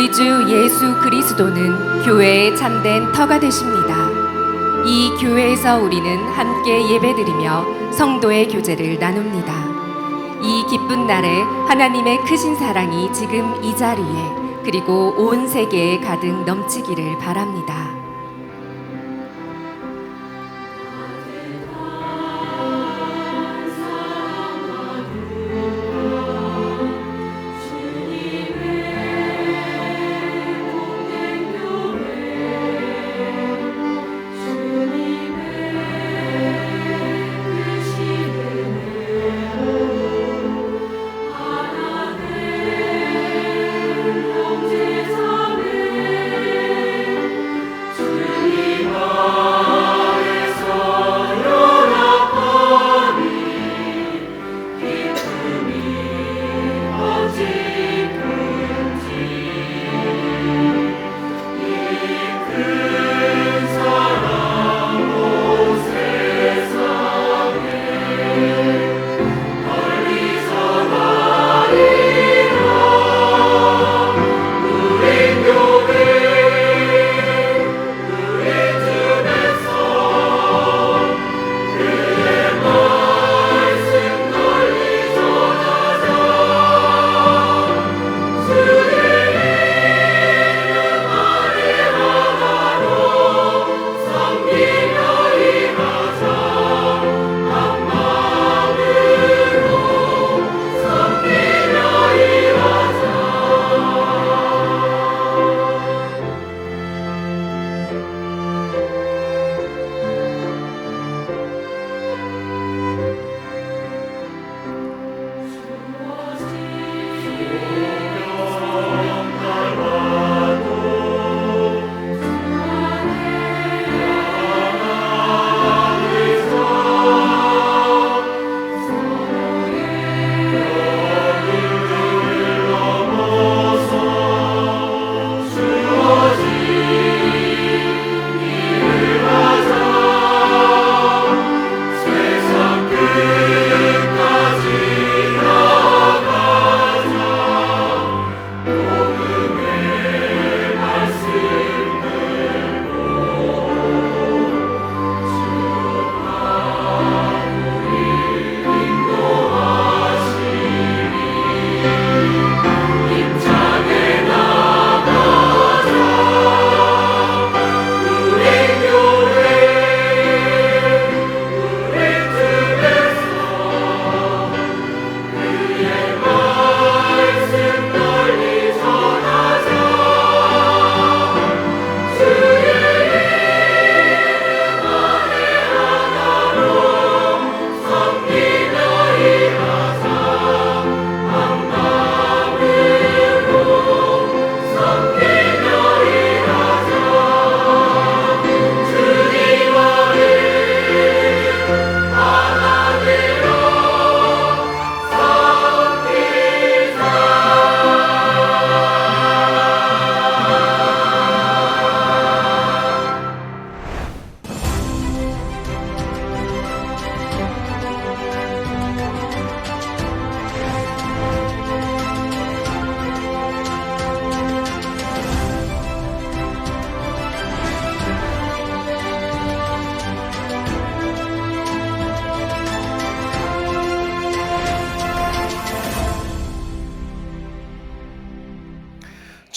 우리 주 예수 그리스도는 교회의 참된 터가 되십니다. 이 교회에서 우리는 함께 예배드리며 성도의 교제를 나눕니다. 이 기쁜 날에 하나님의 크신 사랑이 지금 이 자리에 그리고 온 세계에 가득 넘치기를 바랍니다.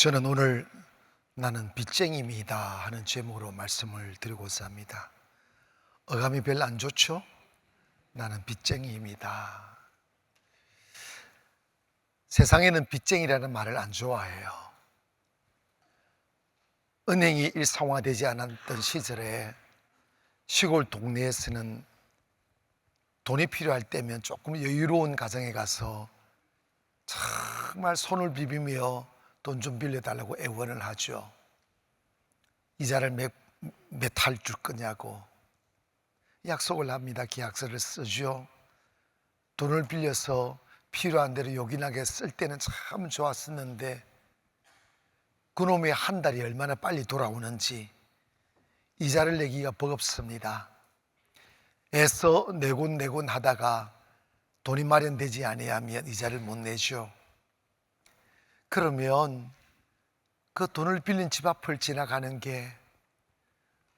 저는 오늘 나는 빚쟁이입니다 하는 제목으로 말씀을 드리고자 합니다. 어감이 별로 안 좋죠? 나는 빚쟁이입니다. 세상에는 빚쟁이라는 말을 안 좋아해요. 은행이 일상화되지 않았던 시절에 시골 동네에서는 돈이 필요할 때면 조금 여유로운 가정에 가서 정말 손을 비비며 돈 좀 빌려달라고 애원을 하죠. 이자를 몇 할 줄 거냐고 약속을 합니다. 계약서를 쓰죠. 돈을 빌려서 필요한 대로 요긴하게 쓸 때는 참 좋았었는데 그놈의 한 달이 얼마나 빨리 돌아오는지 이자를 내기가 버겁습니다. 애써 내곤 하다가 돈이 마련되지 아니하면 이자를 못 내죠. 그러면 그 돈을 빌린 집 앞을 지나가는 게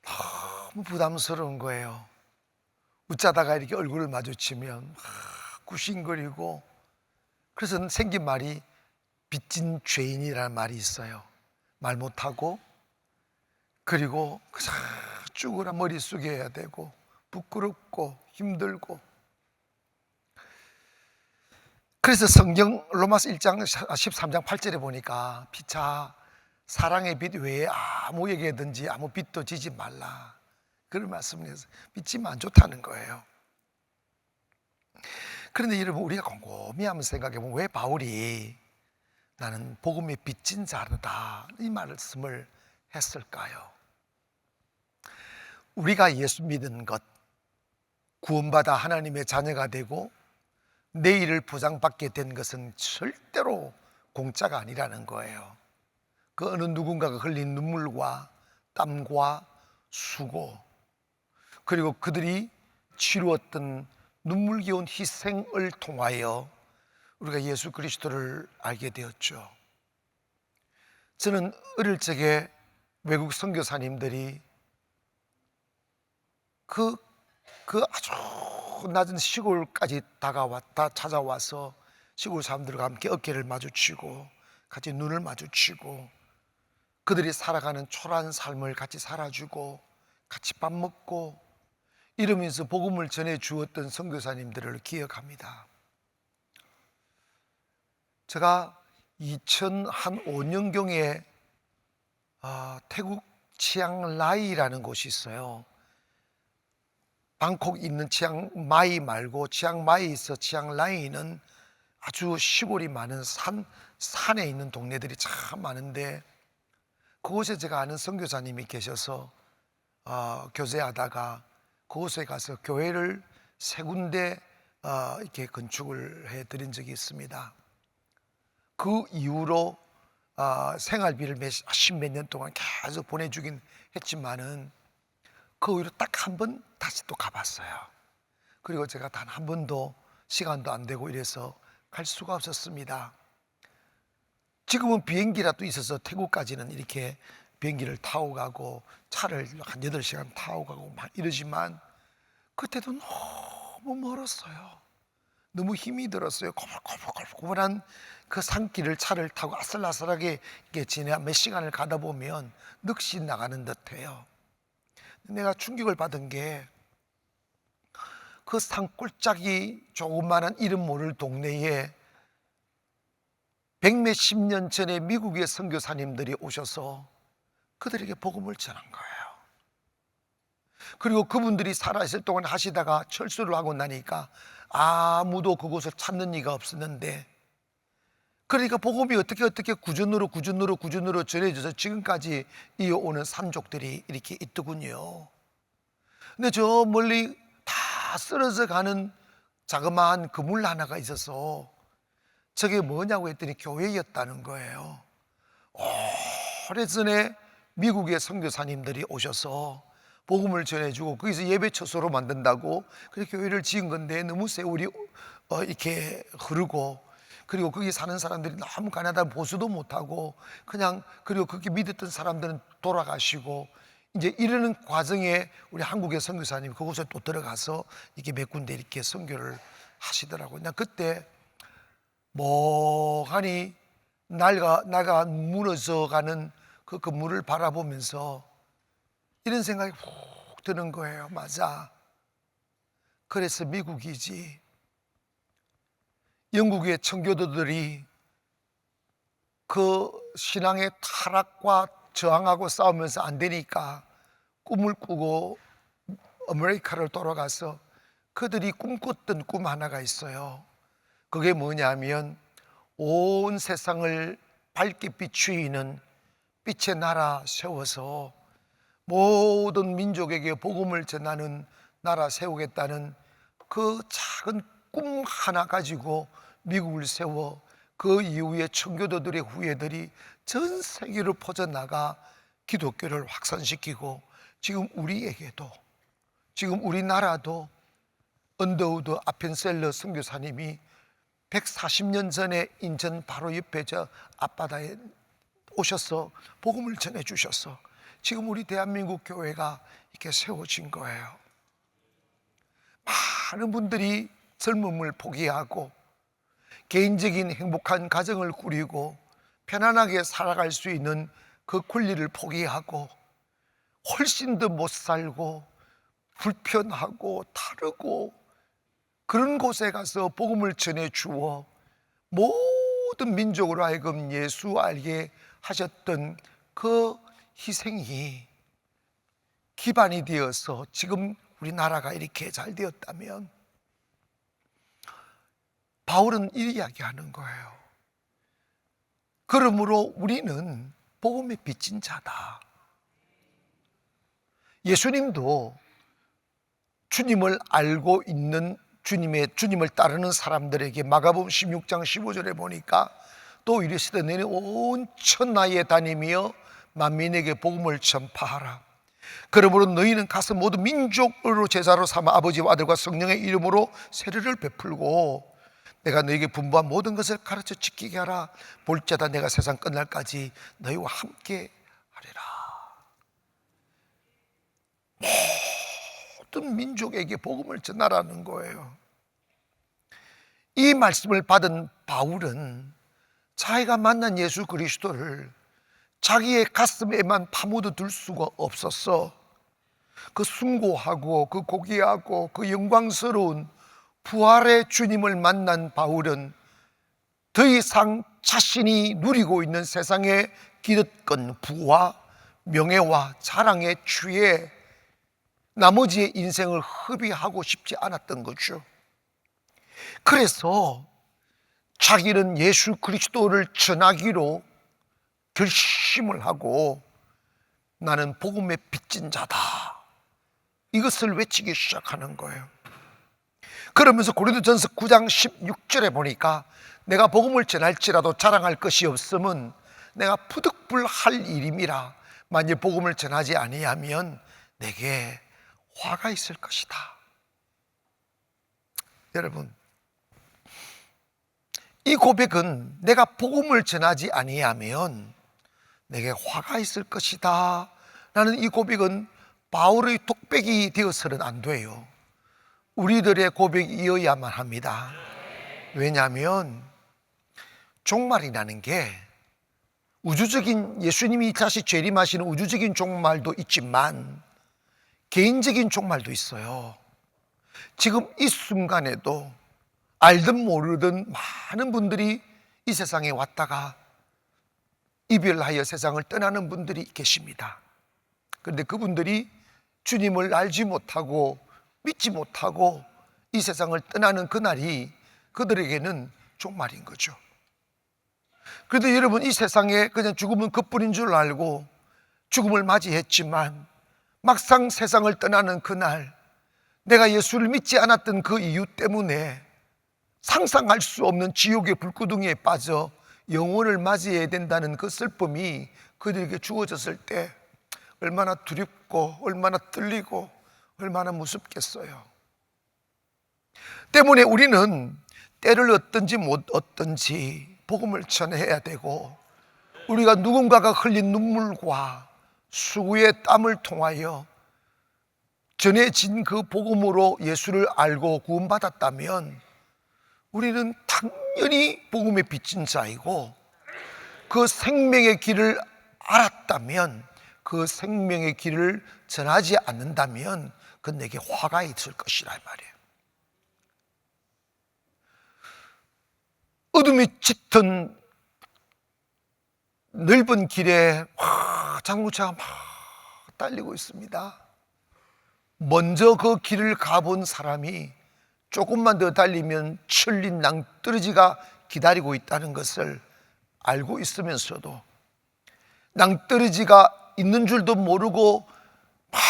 너무 부담스러운 거예요. 웃자다가 이렇게 얼굴을 마주치면 구신거리고, 그래서 생긴 말이 빚진 죄인이라는 말이 있어요. 말 못하고, 그리고 쭈그라 머리 숙여야 되고 부끄럽고 힘들고. 그래서 성경 로마서 1장 13장 8절에 보니까 피차 사랑의 빚 외에 아무에게든지 아무 빚도 지지 말라, 그런 말씀을 해서 빚지면 안 좋다는 거예요. 그런데 여러분, 우리가 곰곰이 한번 생각해 보면 왜 바울이 나는 복음의 빚진 자다 이 말씀을 했을까요? 우리가 예수 믿은 것, 구원받아 하나님의 자녀가 되고 내일을 보장받게 된 것은 절대로 공짜가 아니라는 거예요. 그 어느 누군가가 흘린 눈물과 땀과 수고, 그리고 그들이 치루었던 눈물겨운 희생을 통하여 우리가 예수 그리스도를 알게 되었죠. 저는 어릴 적에 외국 선교사님들이 그 아주 낮은 시골까지 찾아와서 시골 사람들과 함께 어깨를 마주치고 같이 눈을 마주치고 그들이 살아가는 초라한 삶을 같이 살아주고 같이 밥 먹고 이러면서 복음을 전해 주었던 선교사님들을 기억합니다. 제가 2005년경에 태국 치앙라이라는 곳이 있어요. 방콕 있는 치앙마이 말고 치앙마이에서 치앙라이는 아주 시골이 많은 산에 있는 동네들이 참 많은데, 그곳에 제가 아는 선교사님이 계셔서 교제하다가 그곳에 가서 교회를 3군데 이렇게 건축을 해드린 적이 있습니다. 그 이후로 생활비를 십몇 년 동안 계속 보내주긴 했지만은 그 후로 딱 한 번 다시 또 가봤어요. 그리고 제가 단 한 번도 시간도 안 되고 이래서 갈 수가 없었습니다. 지금은 비행기라도 있어서 태국까지는 이렇게 비행기를 타고 가고 차를 한 8시간 타고 가고 막 이러지만 그때도 너무 멀었어요. 너무 힘이 들었어요. 고물고물한 그 산길을 차를 타고 아슬아슬하게 지내 몇 시간을 가다 보면 넋이 나가는 듯해요. 내가 충격을 받은 게 그 산골짜기 조그마한 이름 모를 동네에 100몇십 년 전에 미국의 선교사님들이 오셔서 그들에게 복음을 전한 거예요. 그리고 그분들이 살아있을 동안 하시다가 철수를 하고 나니까 아무도 그곳을 찾는 이가 없었는데, 그러니까 복음이 어떻게 구준으로 전해져서 지금까지 이어오는 산족들이 이렇게 있더군요. 근데 저 멀리 다 쓰러져 가는 자그마한 그물 하나가 있어서 저게 뭐냐고 했더니 교회였다는 거예요. 오래전에 미국의 선교사님들이 오셔서 복음을 전해주고 거기서 예배 처소로 만든다고 그렇게 교회를 지은 건데, 너무 세월이 이렇게 흐르고, 그리고 거기 사는 사람들이 너무 가난하다 보수도 못하고 그냥, 그리고 그렇게 믿었던 사람들은 돌아가시고, 이제 이러는 과정에 우리 한국의 선교사님이 그곳에 또 들어가서 이렇게 몇 군데 이렇게 선교를 하시더라고요. 난 그때 멍하니 나가 무너져가는 그 건물을 바라보면서 이런 생각이 훅 드는 거예요. 맞아, 그래서 미국이지. 영국의 청교도들이 그 신앙의 타락과 저항하고 싸우면서 안 되니까 꿈을 꾸고 아메리카를 돌아가서 그들이 꿈꿨던 꿈 하나가 있어요. 그게 뭐냐면 온 세상을 밝게 비추이는 빛의 나라 세워서 모든 민족에게 복음을 전하는 나라 세우겠다는 그 작은 꿈 하나 가지고 미국을 세워 그 이후에 청교도들의 후예들이 전 세계로 퍼져나가 기독교를 확산시키고, 지금 우리에게도, 지금 우리나라도 언더우드 아펜셀러 선교사님이 140년 전에 인천 바로 옆에 저 앞바다에 오셔서 복음을 전해 주셔서 지금 우리 대한민국 교회가 이렇게 세워진 거예요. 많은 분들이 젊음을 포기하고 개인적인 행복한 가정을 꾸리고 편안하게 살아갈 수 있는 그 권리를 포기하고 훨씬 더 못 살고 불편하고 다르고 그런 곳에 가서 복음을 전해 주어 모든 민족으로 하여금 예수 알게 하셨던 그 희생이 기반이 되어서 지금 우리나라가 이렇게 잘 되었다면, 바울은 이 이야기하는 거예요. 그러므로 우리는 복음에 빚진 자다. 예수님도 주님을 알고 있는 주님을 따르는 사람들에게 마가복음 16장 15절에 보니까 또 이르시되 너희 온 천하에 다니며 만민에게 복음을 전파하라. 그러므로 너희는 가서 모든 민족으로 제자로 삼아 아버지와 아들과 성령의 이름으로 세례를 베풀고 내가 너희에게 분부한 모든 것을 가르쳐 지키게 하라. 볼지어다 내가 세상 끝날까지 너희와 함께 하리라. 모든 민족에게 복음을 전하라는 거예요. 이 말씀을 받은 바울은 자기가 만난 예수 그리스도를 자기의 가슴에만 파묻어 둘 수가 없었어. 그 숭고하고 그 고귀하고 그 영광스러운 부활의 주님을 만난 바울은 더 이상 자신이 누리고 있는 세상의 기득권, 부와 명예와 자랑에 취해 나머지의 인생을 허비하고 싶지 않았던 거죠. 그래서 자기는 예수 그리스도를 전하기로 결심을 하고 나는 복음에 빚진 자다, 이것을 외치기 시작하는 거예요. 그러면서 고린도전서 9장 16절에 보니까 내가 복음을 전할지라도 자랑할 것이 없음은 내가 부득불할 일임이라. 만일 복음을 전하지 아니하면 내게 화가 있을 것이다. 여러분, 이 고백은 내가 복음을 전하지 아니하면 내게 화가 있을 것이다 라는 이 고백은 바울의 독백이 되어서는 안 돼요. 우리들의 고백이어야만 합니다. 왜냐하면 종말이라는 게 우주적인, 예수님이 다시 재림하시는 우주적인 종말도 있지만 개인적인 종말도 있어요. 지금 이 순간에도 알든 모르든 많은 분들이 이 세상에 왔다가 이별하여 세상을 떠나는 분들이 계십니다. 그런데 그분들이 주님을 알지 못하고 믿지 못하고 이 세상을 떠나는 그날이 그들에게는 종말인 거죠. 그런데 여러분, 이 세상에 그냥 죽음은 그뿐인 줄 알고 죽음을 맞이했지만 막상 세상을 떠나는 그날, 내가 예수를 믿지 않았던 그 이유 때문에 상상할 수 없는 지옥의 불구덩이에 빠져 영혼을 맞이해야 된다는 그 슬픔이 그들에게 주어졌을 때 얼마나 두렵고 얼마나 떨리고 얼마나 무섭겠어요. 때문에 우리는 때를 얻든지 못 얻든지 복음을 전해야 되고, 우리가 누군가가 흘린 눈물과 수고의 땀을 통하여 전해진 그 복음으로 예수를 알고 구원받았다면 우리는 당연히 복음에 빚진 자이고, 그 생명의 길을 알았다면, 그 생명의 길을 전하지 않는다면 그건 내게 화가 있을 것이라 말이에요. 어둠이 짙은 넓은 길에 자동차가 막 달리고 있습니다. 먼저 그 길을 가본 사람이 조금만 더 달리면 철린 낭떠러지가 기다리고 있다는 것을 알고 있으면서도 낭떠러지가 있는 줄도 모르고 막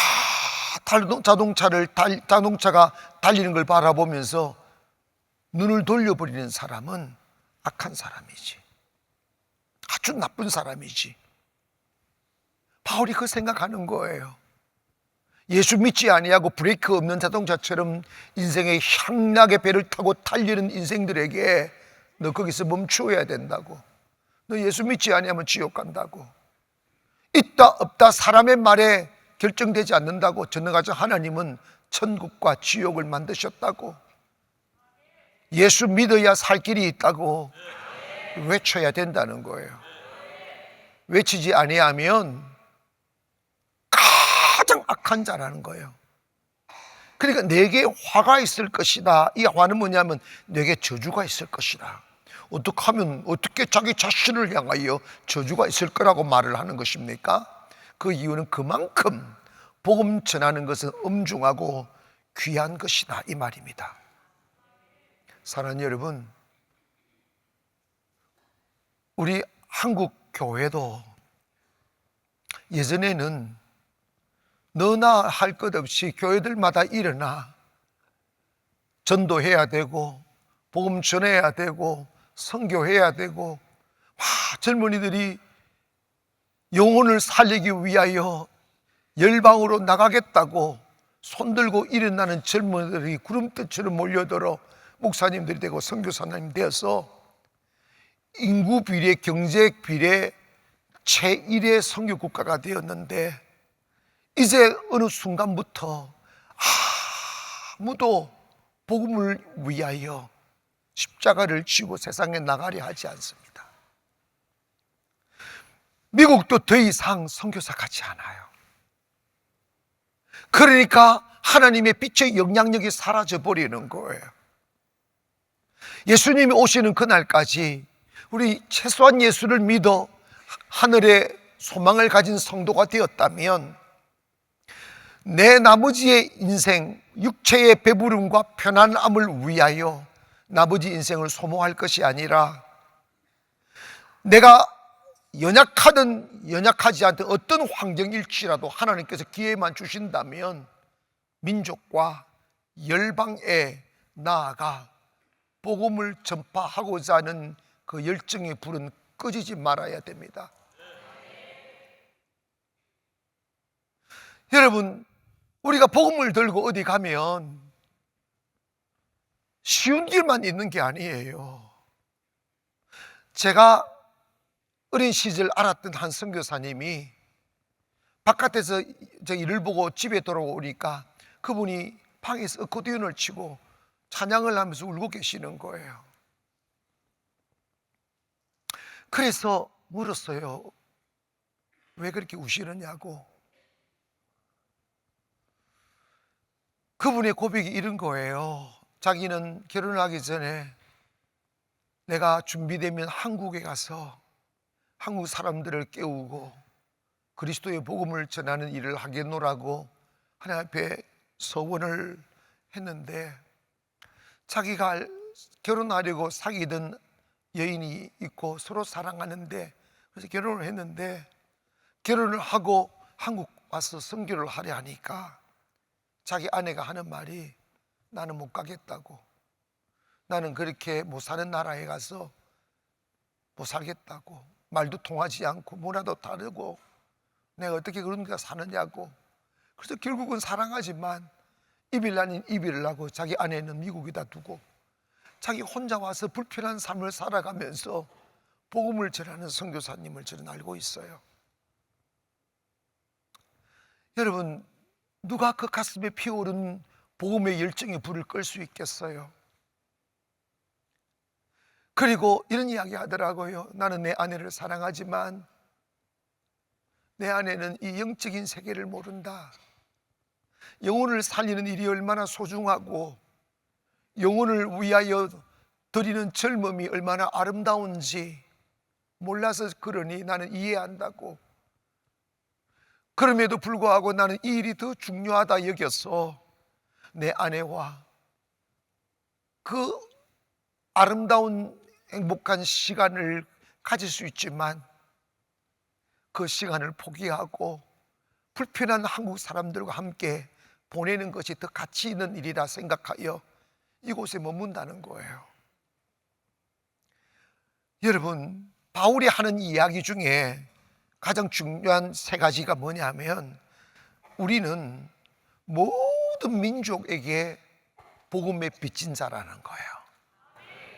자동차가 달리는 걸 바라보면서 눈을 돌려버리는 사람은 악한 사람이지, 아주 나쁜 사람이지. 바울이 그 생각하는 거예요. 예수 믿지 아니하고 브레이크 없는 자동차처럼 인생의 향락의 배를 타고 달리는 인생들에게 너 거기서 멈추어야 된다고, 너 예수 믿지 아니하면 지옥 간다고. 있다 없다 사람의 말에 결정되지 않는다고. 전능하신 하나님은 천국과 지옥을 만드셨다고. 예수 믿어야 살 길이 있다고 외쳐야 된다는 거예요. 외치지 아니하면 가장 악한 자라는 거예요. 그러니까 내게 화가 있을 것이다. 이 화는 뭐냐면 내게 저주가 있을 것이다. 어떻게 하면 어떻게 자기 자신을 향하여 저주가 있을 거라고 말을 하는 것입니까? 그 이유는 그만큼 복음 전하는 것은 엄중하고 귀한 것이다 이 말입니다. 사랑하는 여러분, 우리 한국 교회도 예전에는 너나 할 것 없이 교회들마다 일어나 전도해야 되고 복음 전해야 되고 선교해야 되고 젊은이들이 영혼을 살리기 위하여 열방으로 나가겠다고 손들고 일어나는 젊은이들이 구름대처럼 몰려들어 목사님들이 되고 선교사님 되어서 인구 비례, 경제 비례 제1의 선교 국가가 되었는데 이제 어느 순간부터 아무도 복음을 위하여 십자가를 지고 세상에 나가려 하지 않습니다. 미국도 더 이상 선교사 같지 않아요. 그러니까 하나님의 빛의 영향력이 사라져 버리는 거예요. 예수님이 오시는 그날까지 우리 최소한 예수를 믿어 하늘의 소망을 가진 성도가 되었다면 내 나머지의 인생, 육체의 배부름과 편안함을 위하여 나머지 인생을 소모할 것이 아니라 내가 연약하든 연약하지 않든 어떤 환경일지라도 하나님께서 기회만 주신다면 민족과 열방에 나아가 복음을 전파하고자 하는 그 열정의 불은 꺼지지 말아야 됩니다. 여러분, 우리가 복음을 들고 어디 가면 쉬운 길만 있는 게 아니에요. 제가 어린 시절 알았던 한 선교사님이 바깥에서 저 일을 보고 집에 돌아오니까 그분이 방에서 어코디언을 치고 찬양을 하면서 울고 계시는 거예요. 그래서 물었어요. 왜 그렇게 우시느냐고. 그분의 고백이 이런 거예요. 자기는 결혼하기 전에 내가 준비되면 한국에 가서 한국 사람들을 깨우고 그리스도의 복음을 전하는 일을 하겠노라고 하나님 앞에 서원을 했는데 자기가 결혼하려고 사귀던 여인이 있고 서로 사랑하는데 그래서 결혼을 했는데 결혼을 하고 한국 와서 선교를 하려 하니까 자기 아내가 하는 말이 나는 못 가겠다고. 나는 그렇게 못 사는 나라에 가서 못 살겠다고. 말도 통하지 않고 문화도 다르고 내가 어떻게 그런 데 사느냐고. 그래서 결국은 사랑하지만 이별 아닌 이별을 하고 자기 아내는 미국에다 두고 자기 혼자 와서 불편한 삶을 살아가면서 복음을 전하는 선교사님을 저는 알고 있어요. 여러분, 누가 그 가슴에 피어오른 복음의 열정의 불을 끌 수 있겠어요? 그리고 이런 이야기 하더라고요. 나는 내 아내를 사랑하지만 내 아내는 이 영적인 세계를 모른다. 영혼을 살리는 일이 얼마나 소중하고 영혼을 위하여 드리는 젊음이 얼마나 아름다운지 몰라서 그러니 나는 이해한다고. 그럼에도 불구하고 나는 이 일이 더 중요하다 여겨서 내 아내와 그 아름다운 행복한 시간을 가질 수 있지만 그 시간을 포기하고 불편한 한국 사람들과 함께 보내는 것이 더 가치 있는 일이라 생각하여 이곳에 머문다는 거예요. 여러분, 바울이 하는 이야기 중에 가장 중요한 세 가지가 뭐냐면 우리는 모든 민족에게 복음의 빚진 자라는 거예요.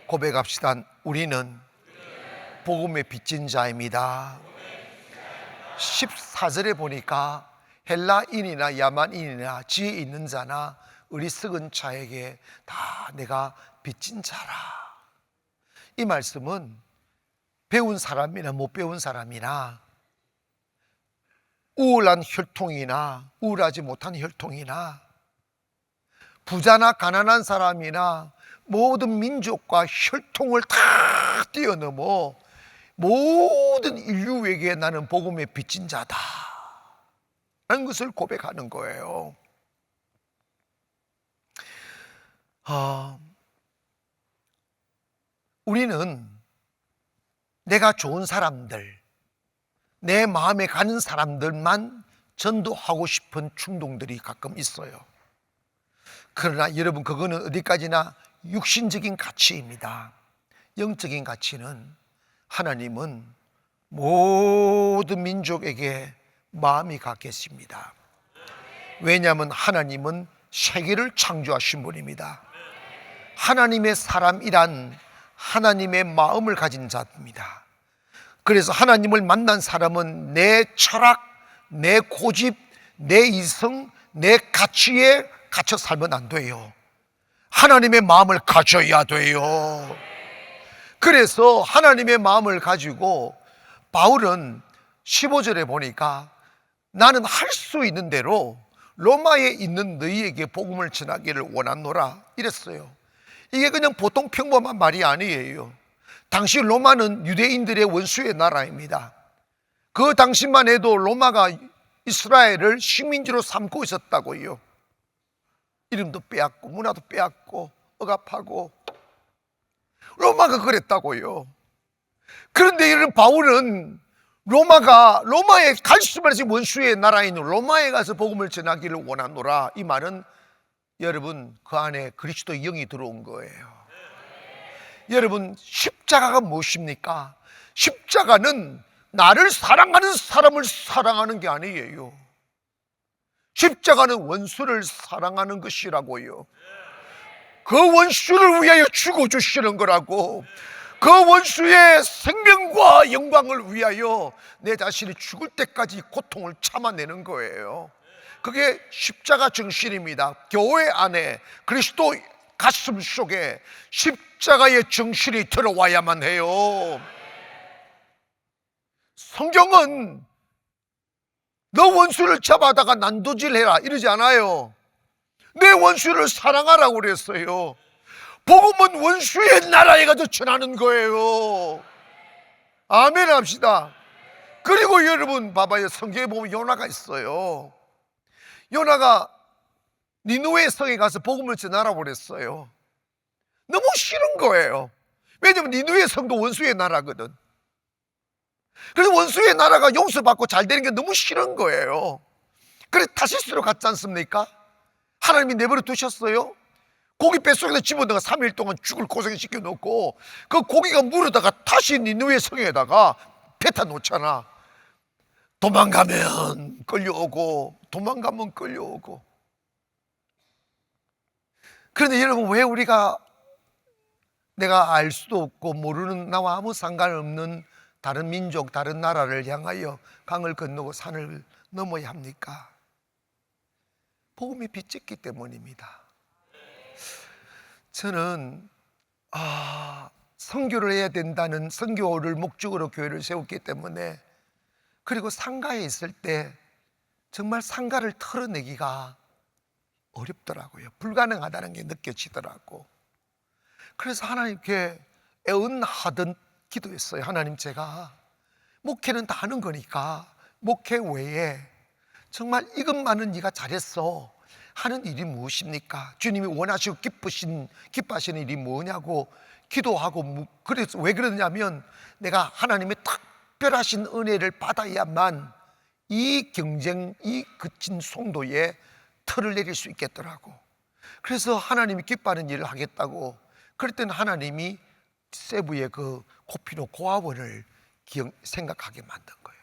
고백합시다. 우리는 복음의 빚진 자입니다. 14절에 보니까 헬라인이나 야만인이나 지혜 있는 자나 어리석은 자에게 다 내가 빚진 자라. 이 말씀은 배운 사람이나 못 배운 사람이나 우울한 혈통이나 우울하지 못한 혈통이나 부자나 가난한 사람이나 모든 민족과 혈통을 다 뛰어넘어 모든 인류에게 나는 복음의 빚진 자다 라는 것을 고백하는 거예요. 우리는 내가 좋은 사람들, 내 마음에 가는 사람들만 전도하고 싶은 충동들이 가끔 있어요. 그러나 여러분, 그거는 어디까지나 육신적인 가치입니다. 영적인 가치는 하나님은 모든 민족에게 마음이 가 계십니다. 왜냐하면 하나님은 세계를 창조하신 분입니다. 하나님의 사람이란 하나님의 마음을 가진 자입니다. 그래서 하나님을 만난 사람은 내 철학, 내 고집, 내 이성, 내 가치에 갇혀 살면 안 돼요. 하나님의 마음을 가져야 돼요. 그래서 하나님의 마음을 가지고 바울은 15절에 보니까 나는 할 수 있는 대로 로마에 있는 너희에게 복음을 전하기를 원하노라 이랬어요. 이게 그냥 보통 평범한 말이 아니에요. 당시 로마는 유대인들의 원수의 나라입니다. 그 당시만 해도 로마가 이스라엘을 식민지로 삼고 있었다고요. 이름도 빼앗고 문화도 빼앗고 억압하고 로마가 그랬다고요. 그런데 이런 바울은 로마에 갈 수만 있는 원수의 나라인 로마에 가서 복음을 전하기를 원하노라. 이 말은 여러분 그 안에 그리스도의 영이 들어온 거예요. 여러분, 십자가가 무엇입니까? 십자가는 나를 사랑하는 사람을 사랑하는 게 아니에요. 십자가는 원수를 사랑하는 것이라고요. 그 원수를 위하여 죽어주시는 거라고. 그 원수의 생명과 영광을 위하여 내 자신이 죽을 때까지 고통을 참아내는 거예요. 그게 십자가 정신입니다. 교회 안에 그리스도 가슴 속에 십자가의 정신이 들어와야만 해요. 성경은 너 원수를 잡아다가 난도질해라 이러지 않아요. 내 원수를 사랑하라고 그랬어요. 복음은 원수의 나라에 가서 전하는 거예요. 아멘 합시다. 그리고 여러분 봐봐요. 성경에 보면 요나가 있어요. 요나가 니느웨 성에 가서 복음을 전하라고 그랬어요. 너무 싫은 거예요. 왜냐하면 니느웨 성도 원수의 나라거든. 그래서 원수의 나라가 용서받고 잘 되는 게 너무 싫은 거예요. 그래서 타시스로 갔지 않습니까? 하나님이 내버려 두셨어요. 고기 뱃속에서 집어넣어 3일 동안 죽을 고생시켜 놓고 그 고기가 물어다가 다시 니느웨 성에다가 뱉어 놓잖아. 도망가면 끌려오고 도망가면 끌려오고. 그런데 여러분, 왜 우리가 내가 알 수도 없고 모르는 나와 아무 상관없는 다른 민족, 다른 나라를 향하여 강을 건너고 산을 넘어야 합니까? 복음이 빚졌기 때문입니다. 저는 선교를 해야 된다는 선교를 목적으로 교회를 세웠기 때문에, 그리고 상가에 있을 때 정말 상가를 털어내기가 어렵더라고요. 불가능하다는 게 느껴지더라고. 그래서 하나님께 애언하던 기도했어요. 하나님, 제가 목회는 다 하는 거니까 목회 외에 정말 이것만은 네가 잘했어 하는 일이 무엇입니까? 주님이 원하시고 기뻐하시는 일이 뭐냐고 기도하고, 그래서 왜 그러냐면 내가 하나님의 특별하신 은혜를 받아야만 이 경쟁, 이 거친 송도에 털을 내릴 수 있겠더라고. 그래서 하나님이 기뻐하는 일을 하겠다고, 그럴 때는 하나님이 세부의 그 코피노 고아원을 생각하게 만든 거예요.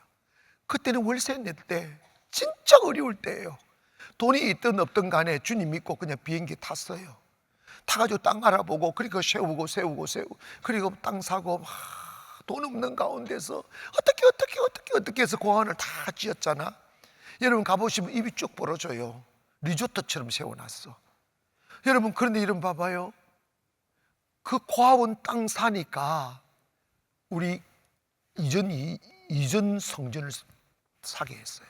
그때는 월세 낼 때 진짜 어려울 때예요. 돈이 있든 없든 간에 주님 믿고 그냥 비행기 탔어요. 타가지고 땅 알아보고, 그리고 세우고 그리고 땅 사고 막 돈 없는 가운데서 어떻게 해서 공원을 다 지었잖아. 여러분 가보시면 입이 쭉 벌어져요. 리조트처럼 세워놨어. 여러분 그런데 이름 봐봐요. 그 고아원 땅 사니까 우리 이전 성전을 사게 했어요.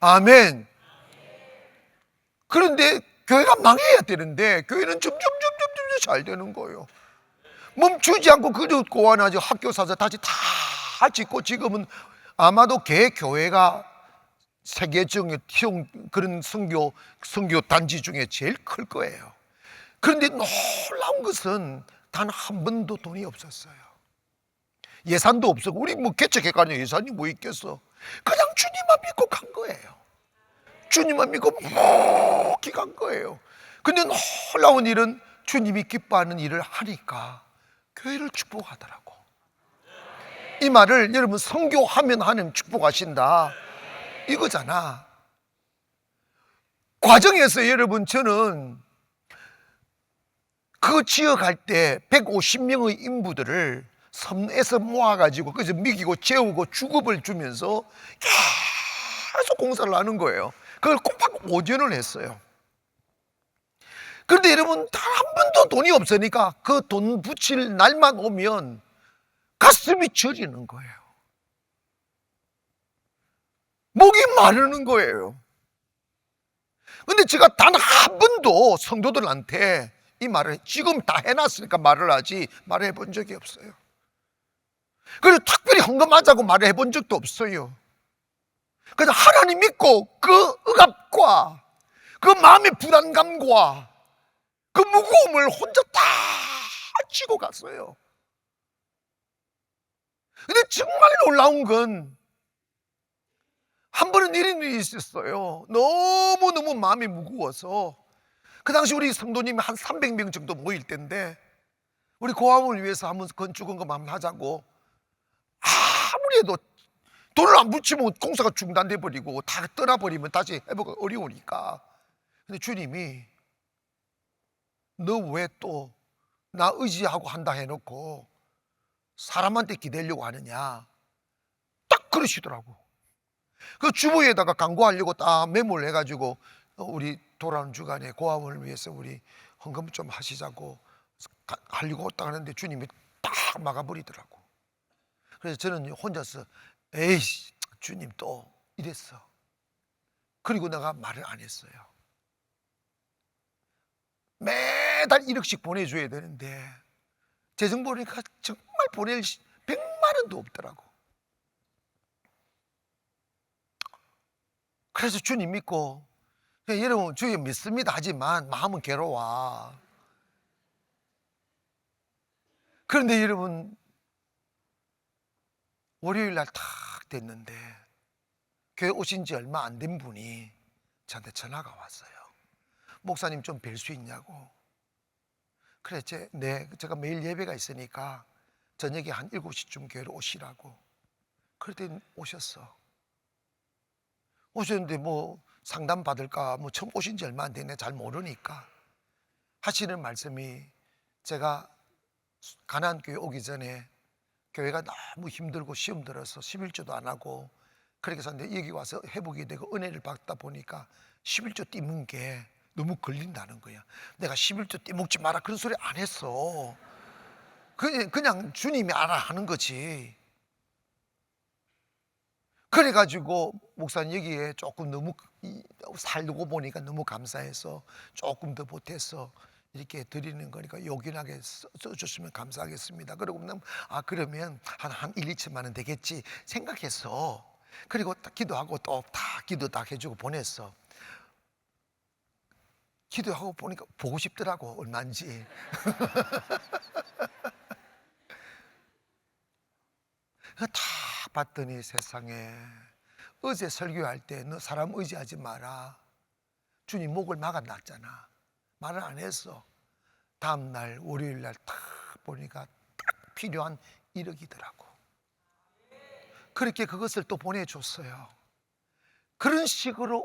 아멘. 그런데 교회가 망해야 되는데 교회는 점점 잘 되는 거예요. 멈추지 않고 그저 고안하죠. 학교 사서 다시 다 짓고 지금은 아마도 개교회가 세계 중에 그런 선교 단지 중에 제일 클 거예요. 그런데 놀라운 것은 단 한 번도 돈이 없었어요. 예산도 없었고 우리 뭐 개척해가는 예산이 뭐 있겠어. 그냥 주님만 믿고 간 거예요. 주님만 믿고 묵묵히 간 거예요. 근데 놀라운 일은 주님이 기뻐하는 일을 하니까 교회를 축복하더라고. 이 말을 여러분 선교하면 하나님 축복하신다 이거잖아. 과정에서 여러분 저는 그 지역 할 때 150명의 인부들을 섬에서 모아가지고 그래서 먹이고 재우고 주급을 주면서 계속 공사를 하는 거예요. 그걸 꼼박 오전을 했어요. 그런데 여러분 단 한 번도 돈이 없으니까 그 돈 붙일 날만 오면 가슴이 저리는 거예요. 목이 마르는 거예요. 근데 제가 단 한 번도 성도들한테 이 말을 지금 다 해놨으니까 말을 하지 말을 해본 적이 없어요. 그래서 특별히 헌금하자고 말을 해본 적도 없어요. 그래서 하나님 믿고 그 억압과 그 마음의 불안감과 그 무거움을 혼자 다 지고 갔어요. 근데 정말 놀라운 건 한 번은 이런 일이 있었어요. 너무너무 마음이 무거워서 그 당시 우리 성도님이 한 300명 정도 모일 때인데 우리 고아원을 위해서 한번 건축 한번 하자고 아무리 해도 돈을 안 붙이면 공사가 중단돼 버리고 다 떠나버리면 다시 해보기가 어려우니까. 근데 주님이 너 왜 또 나 의지하고 한다 해놓고 사람한테 기대려고 하느냐 딱 그러시더라고. 그 주보에다가 광고하려고 딱 메모를 해가지고 우리 돌아오는 주간에 고아원을 위해서 우리 헌금 좀 하시자고 하려고 딱 하는데 주님이 딱 막아버리더라고. 그래서 저는 혼자서 에이 주님 또 이랬어. 그리고 내가 말을 안 했어요. 매달 1억씩 보내줘야 되는데 재정 보니까 정말 보낼 100만 원도 없더라고. 그래서 주님 믿고 여러분 주님 믿습니다 하지만 마음은 괴로워. 그런데 여러분 월요일 날 탁 됐는데 교회 오신 지 얼마 안 된 분이 저한테 전화가 왔어요. 목사님 좀 뵐 수 있냐고. 그래 제가 매일 예배가 있으니까 저녁에 한 7시쯤 교회로 오시라고. 그랬더니 오셨는데 뭐 상담 받을까 뭐 처음 오신 지 얼마 안 됐네 잘 모르니까 하시는 말씀이 제가 가나안교회 오기 전에 교회가 너무 힘들고 시험 들어서 11조도 안 하고 그렇게 했는데 여기 와서 회복이 되고 은혜를 받다 보니까 11조 띠문 게 너무 걸린다는 거야. 내가 11조 띠먹지 마라 그런 소리 안 했어. 그냥 주님이 알아 하는 거지. 그래가지고 목사님 여기에 조금 너무 살고 보니까 너무 감사해서 조금 더 보태서 이렇게 드리는 거니까 요긴하게 써주시면 감사하겠습니다. 그러고 그러면 한 1, 2천만 원 되겠지 생각했어. 그리고 딱 기도하고 또 다 기도 다 해주고 보냈어. 기도하고 보니까 보고 싶더라고 얼마인지. 다 봤더니 세상에 어제 설교할 때 너 사람 의지하지 마라. 주님 목을 막아놨잖아. 말을 안 했어. 다음날 월요일 날 딱 보니까 딱 필요한 1억이더라고. 그렇게 그것을 또 보내줬어요. 그런 식으로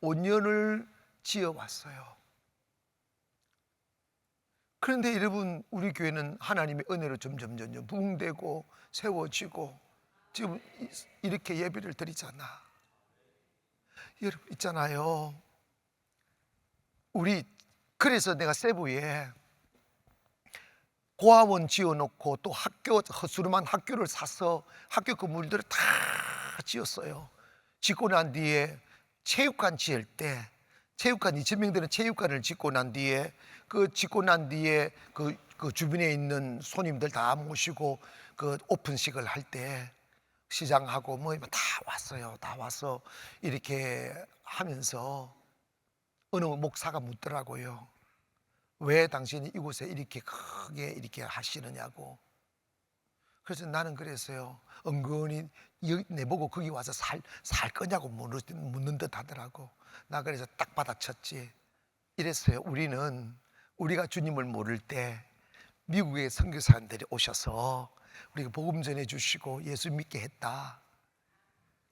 5년을 지어왔어요. 그런데 여러분, 우리 교회는 하나님의 은혜로 점점 부흥되고 세워지고 지금 이렇게 예배를 드리잖아. 여러분 있잖아요, 우리 그래서 내가 세부에 고아원 지어놓고 또 학교, 허술한 학교를 사서 학교 건물들을 다 지었어요. 짓고 난 뒤에 체육관 지을 때, 체육관 2,000명들은 체육관을 짓고 난 뒤에 그 주변에 있는 손님들 다 모시고 그 오픈식을 할 때 시장하고 뭐 다 왔어요. 다 와서 이렇게 하면서 어느 목사가 묻더라고요. 왜 당신이 이곳에 이렇게 크게 이렇게 하시느냐고. 그래서 나는 그랬어요. 은근히 내보고 거기 와서 살 거냐고 묻는 듯 하더라고. 나 그래서 딱 받아쳤지. 이랬어요. 우리가 주님을 모를 때 미국의 선교사님들이 오셔서 우리가 복음 전해 주시고 예수 믿게 했다.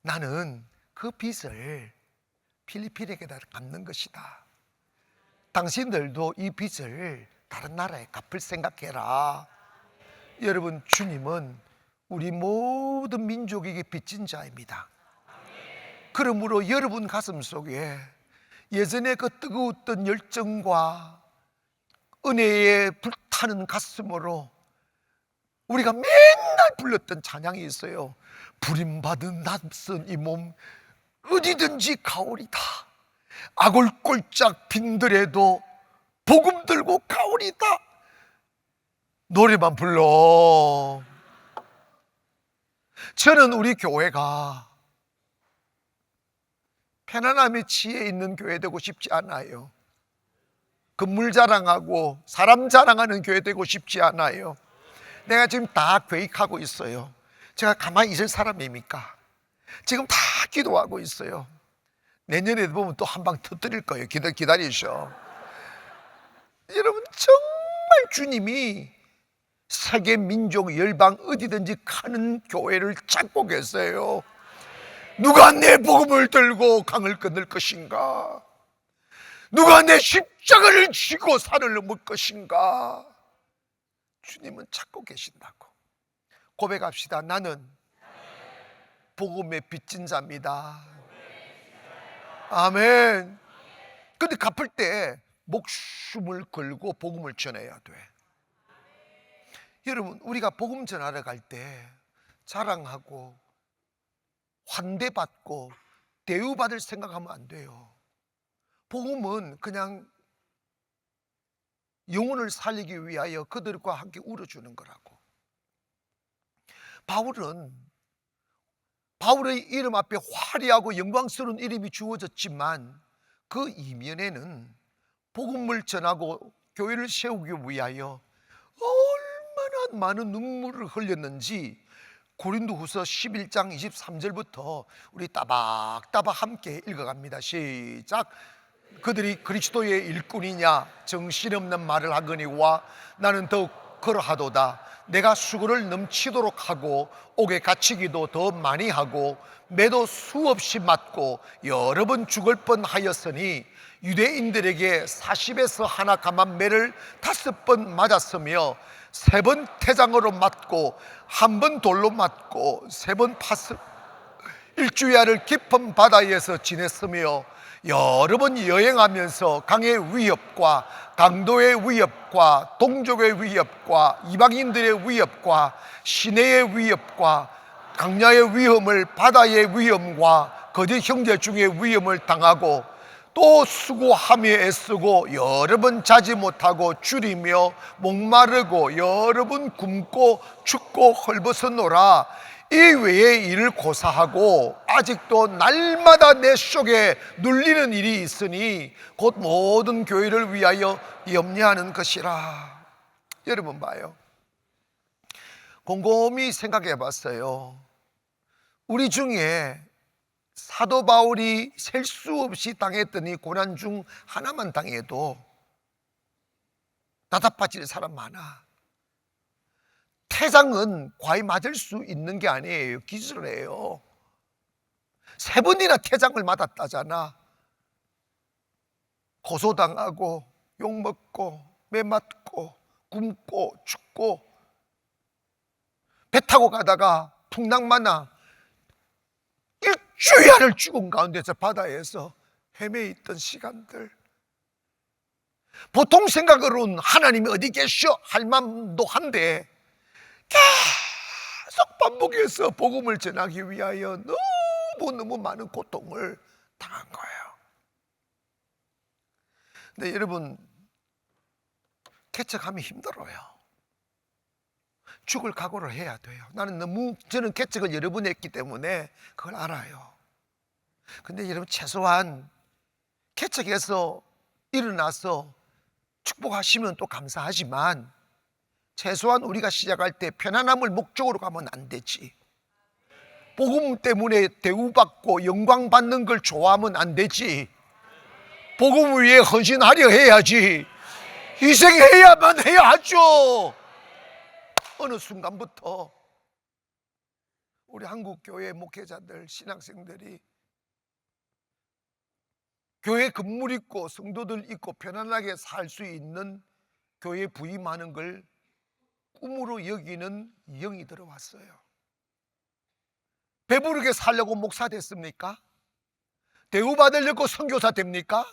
나는 그 빚을 필리핀에게다 갚는 것이다. 당신들도 이 빚을 다른 나라에 갚을 생각해라. 여러분, 주님은 우리 모든 민족에게 빚진 자입니다. 그러므로 여러분 가슴 속에 예전에 그 뜨거웠던 열정과 은혜에 불타는 가슴으로 우리가 맨날 불렀던 찬양이 있어요. 부림받은 낯선 이 몸 어디든지 가오리다. 아골골짝 빈들에도 복음 들고 가오리다. 노래만 불러. 저는 우리 교회가 편안함의 치에 있는 교회 되고 싶지 않아요. 건물 자랑하고 사람 자랑하는 교회 되고 싶지 않아요. 내가 지금 다 계획하고 있어요. 제가 가만히 있을 사람입니까? 지금 다 기도하고 있어요. 내년에 보면 또 한 방 터뜨릴 거예요. 기다리셔. 여러분, 정말 주님이 세계 민족 열방 어디든지 가는 교회를 찾고 계세요. 누가 내 복음을 들고 강을 건널 것인가? 누가 내 십자가를 지고 산을 넘을 것인가? 주님은 찾고 계신다고. 고백합시다. 나는 복음의 빚진 자입니다. 아멘. 근데 갚을 때 목숨을 걸고 복음을 전해야 돼. 여러분, 우리가 복음 전하러 갈 때 자랑하고 환대받고 대우받을 생각하면 안 돼요. 복음은 그냥 영혼을 살리기 위하여 그들과 함께 울어주는 거라고. 바울의 이름 앞에 화려하고 영광스러운 이름이 주어졌지만 그 이면에는 복음을 전하고 교회를 세우기 위하여 얼마나 많은 눈물을 흘렸는지 고린도후서 11장 23절부터 우리 따박따박 함께 읽어갑니다. 시작. 그들이 그리스도의 일꾼이냐 정신없는 말을 하거니와 나는 더욱 그러하도다. 내가 수고를 넘치도록 하고 옥에 갇히기도 더 많이 하고 매도 수없이 맞고 여러 번 죽을 뻔하였으니 유대인들에게 40에서 하나 감한 매를 5번 맞았으며 3번 태장으로 맞고 1번 돌로 맞고 3번 팥을 일주야를 깊은 바다에서 지냈으며 여러 번 여행하면서 강의 위협과 강도의 위협과 동족의 위협과 이방인들의 위협과 시내의 위협과 강야의 위험을 바다의 위험과 거짓 형제 중의 위험을 당하고 또 수고하며 애쓰고 여러 번 자지 못하고 줄이며 목마르고 여러 번 굶고 춥고 헐벗었노라. 이 외의 일을 고사하고 아직도 날마다 내 속에 눌리는 일이 있으니 곧 모든 교회를 위하여 염려하는 것이라. 여러분 봐요. 곰곰이 생각해 봤어요. 우리 중에 사도 바울이 셀 수 없이 당했던 이 고난 중 하나만 당해도 나답아질 사람 많아. 태장은 과히 맞을 수 있는 게 아니에요. 기술이에요. 3번이나 태장을 맞았다잖아. 고소당하고 욕먹고 매맞고 굶고 춥고 배 타고 가다가 풍랑만나 일주일을 죽은 가운데서 바다에서 헤매 있던 시간들, 보통 생각으로는 하나님이 어디 계셔 할 만도 한데 계속 반복해서 복음을 전하기 위하여 너무 많은 고통을 당한 거예요. 근데 여러분, 개척하면 힘들어요. 죽을 각오를 해야 돼요. 저는 개척을 여러 번 했기 때문에 그걸 알아요. 근데 여러분, 최소한 개척해서 일어나서 축복하시면 또 감사하지만 최소한 우리가 시작할 때 편안함을 목적으로 가면 안 되지. 복음 때문에 대우받고 영광 받는 걸 좋아하면 안 되지. 복음을 위해 헌신하려 해야지. 희생해야만 해야 하죠. 어느 순간부터 우리 한국 교회 목회자들, 신학생들이 교회 건물 있고 성도들 있고 편안하게 살 수 있는 교회 부임하는 걸 꿈으로 여기는 영이 들어왔어요. 배부르게 살려고 목사 됐습니까? 대우받으려고 선교사 됩니까?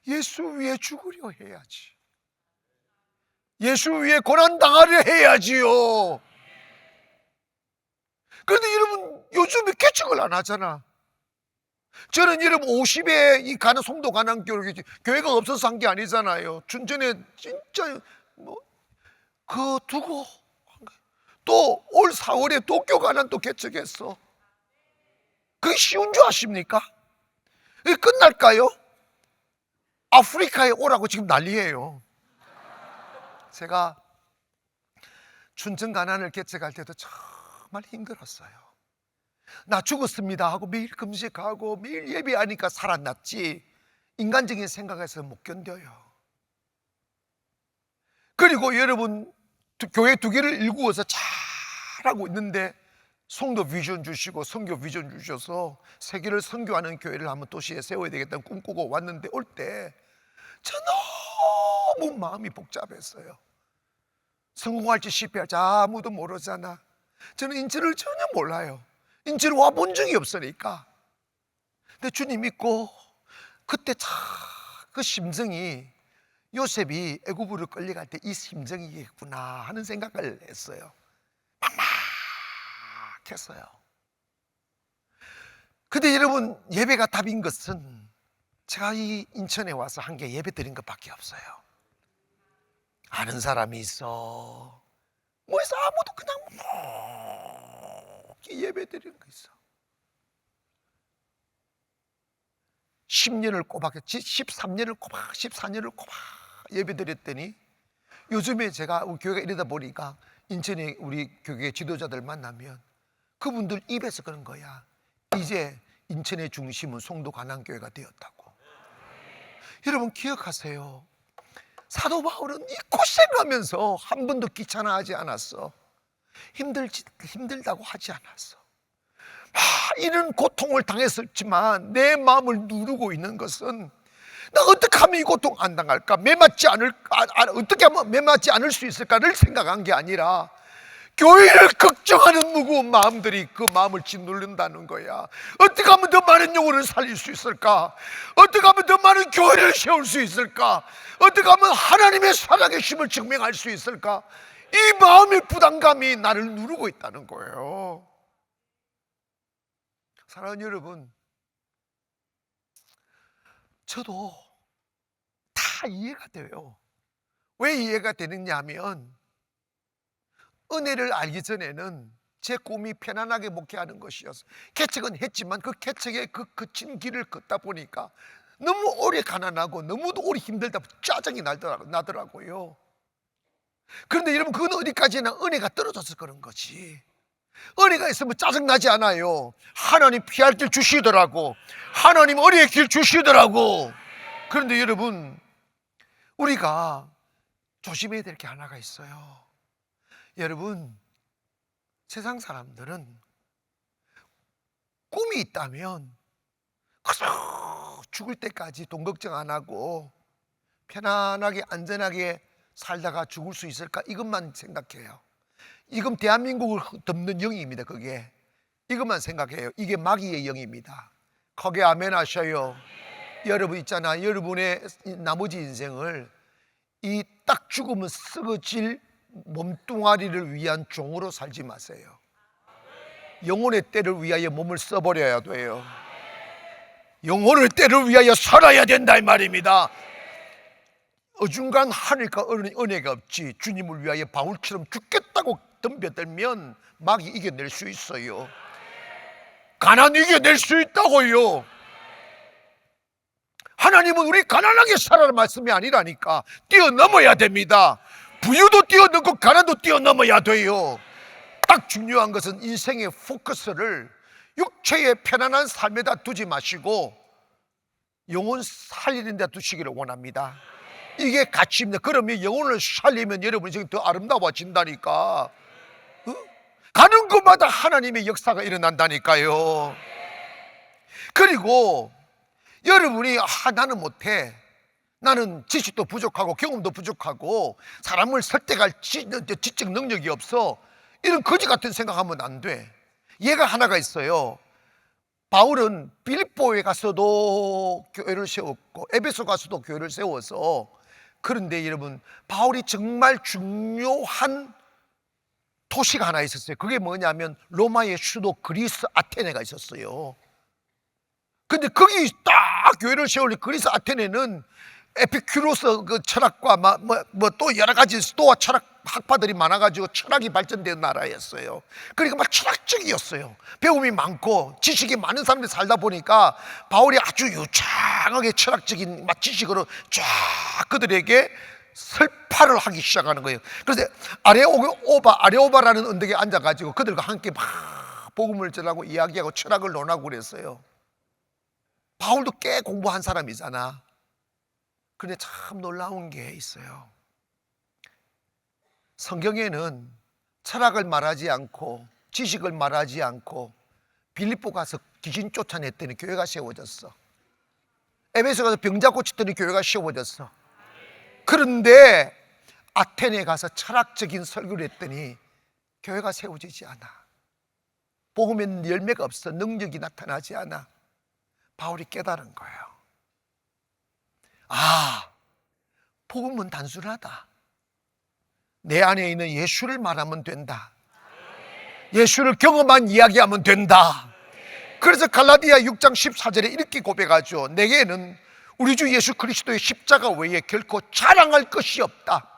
예수 위해 죽으려 해야지. 예수 위해 고난당하려 해야지요. 그런데 여러분, 요즘에 개척을 안 하잖아. 저는 여러분 50에 이 가는 송도 가난 교회가 없어서 한 게 아니잖아요. 전에 진짜 그 두고 또 올 4월에 도쿄 가난 또 개척했어. 그게 쉬운 줄 아십니까? 이게 끝날까요? 아프리카에 오라고 지금 난리예요. 제가 춘천 가난을 개척할 때도 정말 힘들었어요. 나 죽었습니다 하고 매일 금식하고 매일 예배하니까 살아났지 인간적인 생각에서 못 견뎌요. 그리고 여러분, 교회 2개를 일구어서 잘하고 있는데 송도 비전 주시고 선교 비전 주셔서 세계를 선교하는 교회를 한번 도시에 세워야 되겠다는 꿈꾸고 왔는데 올 때 저 너무 마음이 복잡했어요. 성공할지 실패할지 아무도 모르잖아. 저는 인천을 전혀 몰라요. 인천을 와본 적이 없으니까. 근데 주님 믿고 그때 참 그 심정이 요셉이 애굽으로 끌려갈 때 이 심정이겠구나 하는 생각을 했어요. 막막했어요. 근데 여러분, 예배가 답인 것은 제가 이 인천에 와서 한 게 예배 드린 것밖에 없어요. 아는 사람이 있어. 뭐해서 아무도 그냥 예배 드리는 거 있어. 10년을 꼬박했지, 13년을 꼬박, 14년을 꼬박 예배 드렸더니 요즘에 제가 우리 교회가 이러다 보니까 인천에 우리 교회 지도자들 만나면 그분들 입에서 그런 거야. 이제 인천의 중심은 송도 가난교회가 되었다고. 여러분 기억하세요. 사도 바울은 이 고생하면서 한 번도 귀찮아하지 않았어. 힘들다고 하지 않았어. 이런 고통을 당했었지만 내 마음을 누르고 있는 것은 나 어떻게 하면 이 고통 안 당할까? 어떻게 하면 매맞지 않을 수 있을까를 생각한 게 아니라 교회를 걱정하는 무거운 마음들이 그 마음을 짓누른다는 거야. 어떻게 하면 더 많은 영혼을 살릴 수 있을까? 어떻게 하면 더 많은 교회를 세울 수 있을까? 어떻게 하면 하나님의 살아계심을 증명할 수 있을까? 이 마음의 부담감이 나를 누르고 있다는 거예요. 사랑하는 여러분, 저도 다 이해가 돼요. 왜 이해가 되느냐 하면 은혜를 알기 전에는 제 꿈이 편안하게 목회하는 것이었어요. 개척은 했지만 그 개척의 그 거친 길을 걷다 보니까 너무 오래 가난하고 너무도 오래 힘들다 짜증이 나더라고요. 그런데 여러분, 그건 어디까지나 은혜가 떨어져서 그런 거지. 은혜가 있으면 짜증나지 않아요. 하나님 피할 길 주시더라고. 하나님 은혜의 길 주시더라고. 그런데 여러분, 우리가 조심해야 될 게 하나가 있어요. 여러분, 세상 사람들은 꿈이 있다면 그저 죽을 때까지 돈 걱정 안 하고 편안하게 안전하게 살다가 죽을 수 있을까? 이것만 생각해요. 이건 대한민국을 덮는 영입니다. 그게 이것만 생각해요. 이게 마귀의 영입니다. 거기 아멘 하셔요. 여러분 있잖아, 여러분의 나머지 인생을 이 딱 죽으면 썩어질 몸뚱아리를 위한 종으로 살지 마세요. 영혼의 때를 위하여 몸을 써버려야 돼요. 영혼의 때를 위하여 살아야 된다 이 말입니다. 어중간 하니까 은혜가 없지. 주님을 위하여 바울처럼 죽겠다고 덤벼들면 마귀 이겨낼 수 있어요. 가난 이겨낼 수 있다고요. 하나님은 우리 가난하게 살아라는 말씀이 아니라니까. 뛰어넘어야 됩니다. 부유도 뛰어넘고 가난도 뛰어넘어야 돼요. 딱 중요한 것은 인생의 포커스를 육체의 편안한 삶에다 두지 마시고 영혼 살리는 데 두시기를 원합니다. 이게 가치입니다. 그러면 영혼을 살리면 여러분 인생이 더 아름다워진다니까. 가는 곳마다 하나님의 역사가 일어난다니까요. 그리고 여러분이 나는 못해, 나는 지식도 부족하고 경험도 부족하고 사람을 설득할 지적 능력이 없어, 이런 거지 같은 생각하면 안 돼. 얘가 하나가 있어요. 바울은 빌립보에 가서도 교회를 세웠고 에베소 가서도 교회를 세워서, 그런데 여러분 바울이 정말 중요한 도시가 하나 있었어요. 그게 뭐냐면 로마의 수도 그리스 아테네가 있었어요. 근데 거기 딱 교회를 세울 그리스 아테네는 에피큐로스 그 철학과 또 여러 가지 스토아 철학 학파들이 많아가지고 철학이 발전된 나라였어요. 그러니까 막 철학적이었어요. 배움이 많고 지식이 많은 사람들이 살다 보니까 바울이 아주 유창하게 철학적인 지식으로 쫙 그들에게 설파를 하기 시작하는 거예요. 그래서 아레오바라는 언덕에 앉아가지고 그들과 함께 막 복음을 전하고 이야기하고 철학을 논하고 그랬어요. 바울도 꽤 공부한 사람이잖아. 근데 참 놀라운 게 있어요. 성경에는 철학을 말하지 않고 지식을 말하지 않고 빌립보 가서 귀신 쫓아냈더니 교회가 세워졌어. 에베소 가서 병자 고쳤더니 교회가 세워졌어. 그런데 아테네에 가서 철학적인 설교를 했더니 교회가 세워지지 않아. 복음에는 열매가 없어. 능력이 나타나지 않아. 바울이 깨달은 거예요. 복음은 단순하다. 내 안에 있는 예수를 말하면 된다. 예수를 경험한 이야기하면 된다. 그래서 갈라디아 6장 14절에 이렇게 고백하죠. 내게는 우리 주 예수 그리스도의 십자가 외에 결코 자랑할 것이 없다.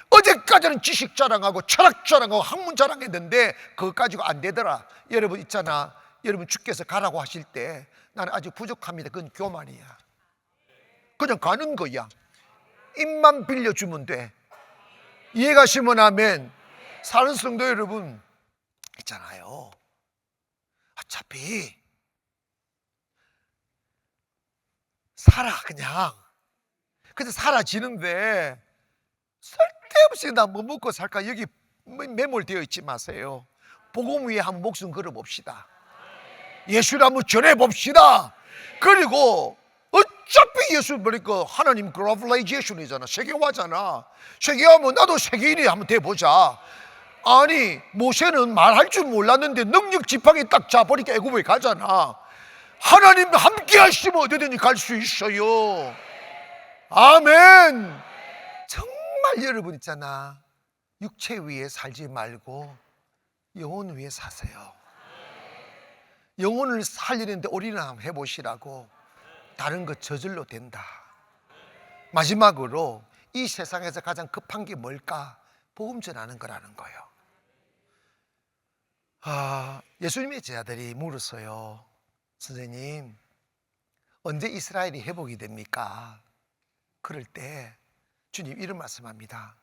어제까지는 지식 자랑하고 철학 자랑하고 학문 자랑했는데 그거 가지고 안 되더라. 여러분 있잖아, 여러분 주께서 가라고 하실 때 나는 아직 부족합니다. 그건 교만이야. 그냥 가는 거야. 입만 빌려주면 돼. 이해가시면 아멘. 사는 성도 여러분 있잖아요, 어차피 살아 그냥. 근데 사라지는데 쓸데없이 나 뭐 먹고 살까 여기 매몰되어 있지 마세요. 복음 위에 한번 목숨 걸어봅시다. 예수를 한번 전해봅시다. 그리고 어차피 예수 보니까 하나님 글로벌라이제이션이잖아. 세계화잖아. 세계화면 나도 세계인이 한번 돼보자. 아니 모세는 말할 줄 몰랐는데 능력 지팡이 딱 잡으니까 애굽에 가잖아. 하나님 함께 하시면 어디든지 갈 수 있어요. 아멘. 정말 여러분 있잖아, 육체 위에 살지 말고 영혼 위에 사세요. 영혼을 살리는데 올인을 한번 해보시라고. 다른 거 저절로 된다. 마지막으로 이 세상에서 가장 급한 게 뭘까? 복음 전하는 거라는 거예요. 예수님의 제자들이 물었어요. 선생님, 언제 이스라엘이 회복이 됩니까? 그럴 때 주님 이런 말씀합니다.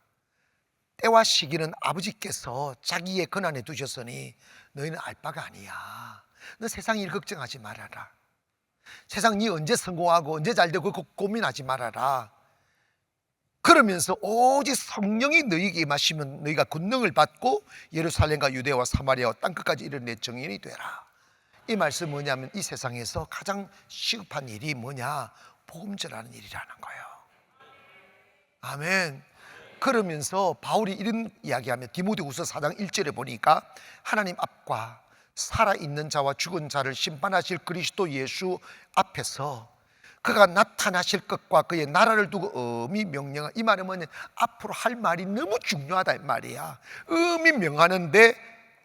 때와 시기는 아버지께서 자기의 권한에 두셨으니 너희는 알 바가 아니야. 너 세상 일 걱정하지 말아라. 세상 니 언제 성공하고 언제 잘 되고 고민하지 말아라. 그러면서 오직 성령이 너희에게 임하시면 너희가 권능을 받고 예루살렘과 유대와 사마리아와 땅끝까지 이르는 내 증인이 되라. 이 말씀은 뭐냐면 이 세상에서 가장 시급한 일이 뭐냐? 복음 전하는 일이라는 거예요. 아멘. 그러면서 바울이 이런 이야기하면 디모데후서 4장 1절에 보니까 하나님 앞과 살아있는 자와 죽은 자를 심판하실 그리스도 예수 앞에서 그가 나타나실 것과 그의 나라를 두고 엄히 명령하. 이 말은 뭐냐, 앞으로 할 말이 너무 중요하다 이 말이야. 엄히 명하는데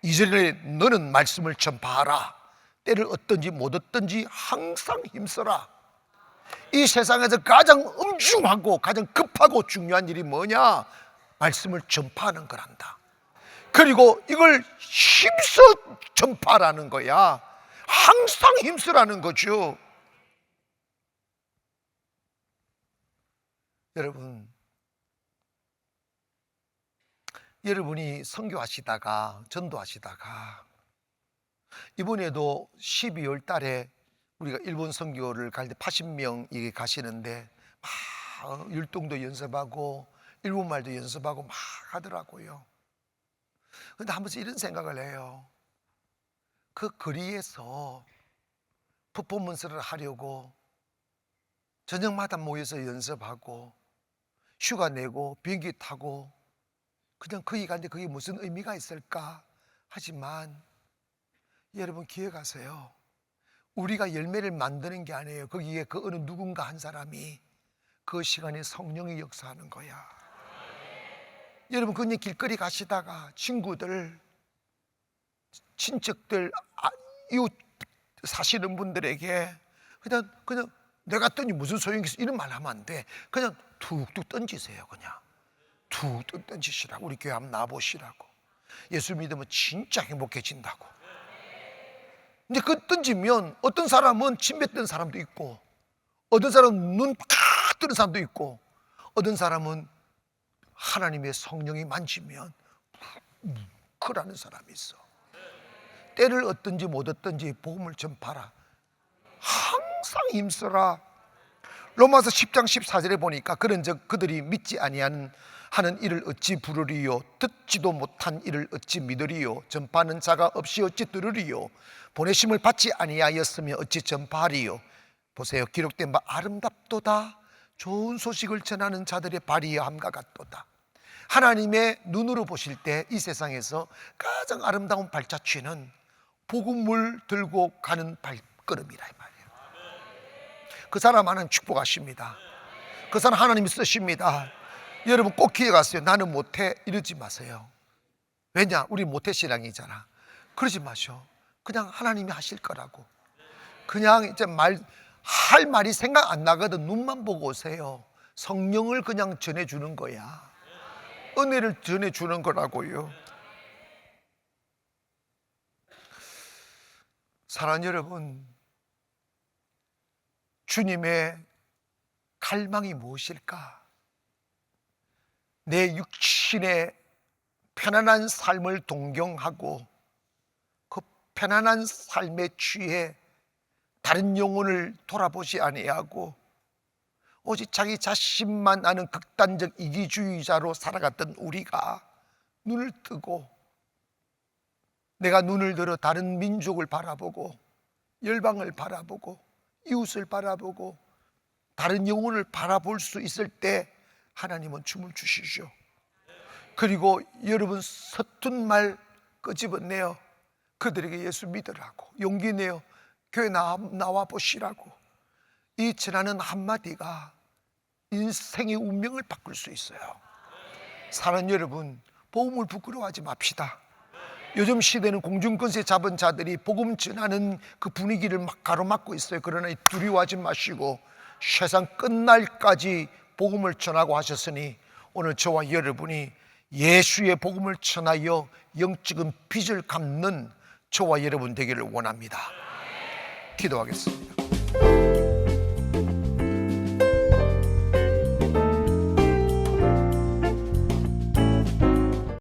2절에 너는 말씀을 전파하라. 때를 얻든지 못 얻든지 항상 힘써라. 이 세상에서 가장 엄중하고 가장 급하고 중요한 일이 뭐냐? 말씀을 전파하는 거란다. 그리고 이걸 힘써 전파라는 거야. 항상 힘쓰라는 거죠. 여러분이 선교하시다가 전도하시다가 이번에도 12월 달에 우리가 일본 선교를 갈 때 80명이 가시는데 막 율동도 연습하고 일본말도 연습하고 막 하더라고요. 그런데 한 번씩 이런 생각을 해요. 그 거리에서 퍼포먼스를 하려고 저녁마다 모여서 연습하고 휴가 내고 비행기 타고 그냥 거기 가는데 그게 무슨 의미가 있을까 하지만 여러분 기억하세요. 우리가 열매를 만드는 게 아니에요. 거기에 그 어느 누군가 한 사람이 그 시간에 성령이 역사하는 거야. 여러분 그냥 길거리 가시다가 친구들, 친척들, 이웃 사시는 분들에게 그냥 내가 던지 무슨 소용이 있어 이런 말 하면 안 돼. 그냥 툭툭 던지세요. 그냥 툭툭 던지시라고. 우리 교회 한번 나와보시라고. 예수 믿으면 진짜 행복해진다고. 근데 그 던지면 어떤 사람은 침 뱉던 사람도 있고 어떤 사람은 눈 팍 뜨는 사람도 있고 어떤 사람은 하나님의 성령이 만지면 뭉클하는 사람이 있어. 때를 얻든지 못 얻든지 복음을 전파라. 항상 힘써라. 로마서 10장 14절에 보니까 그런즉 그들이 믿지 아니하는 일을 어찌 부르리요? 듣지도 못한 일을 어찌 믿으리요? 전파하는 자가 없이 어찌 들으리요? 보내심을 받지 아니하였으며 어찌 전파하리요? 보세요. 기록된 바 아름답도다. 좋은 소식을 전하는 자들의 발이함과 같도다. 하나님의 눈으로 보실 때 이 세상에서 가장 아름다운 발자취는 복음을 들고 가는 발걸음이라 이 말이에요. 그 사람 하나님 축복하십니다. 그 사람 하나님이 쓰십니다. 여러분 꼭 기억하세요. 나는 못해 이러지 마세요. 왜냐? 우리 못해 신앙이잖아. 그러지 마셔. 그냥 하나님이 하실 거라고. 그냥 이제 할 말이 생각 안 나거든. 눈만 보고 오세요. 성령을 그냥 전해주는 거야. 은혜를 전해주는 거라고요. 사랑하는 여러분, 주님의 갈망이 무엇일까? 내 육신의 편안한 삶을 동경하고 그 편안한 삶에 취해 다른 영혼을 돌아보지 아니하고 오직 자기 자신만 아는 극단적 이기주의자로 살아갔던 우리가 눈을 뜨고 내가 눈을 들어 다른 민족을 바라보고 열방을 바라보고 이웃을 바라보고 다른 영혼을 바라볼 수 있을 때 하나님은 춤을 주시죠. 그리고 여러분 서툰 말 끄집어내요. 그들에게 예수 믿으라고 용기 내요. 교회 나와 보시라고. 이 전하는 한마디가 인생의 운명을 바꿀 수 있어요. 사랑하는 여러분, 복음을 부끄러워하지 맙시다. 요즘 시대는 공중권세 잡은 자들이 복음 전하는 그 분위기를 막 가로막고 있어요. 그러나 두려워하지 마시고 세상 끝날까지 복음을 전하고 하셨으니 오늘 저와 여러분이 예수의 복음을 전하여 영적인 빚을 갚는 저와 여러분 되기를 원합니다. 기도하겠습니다.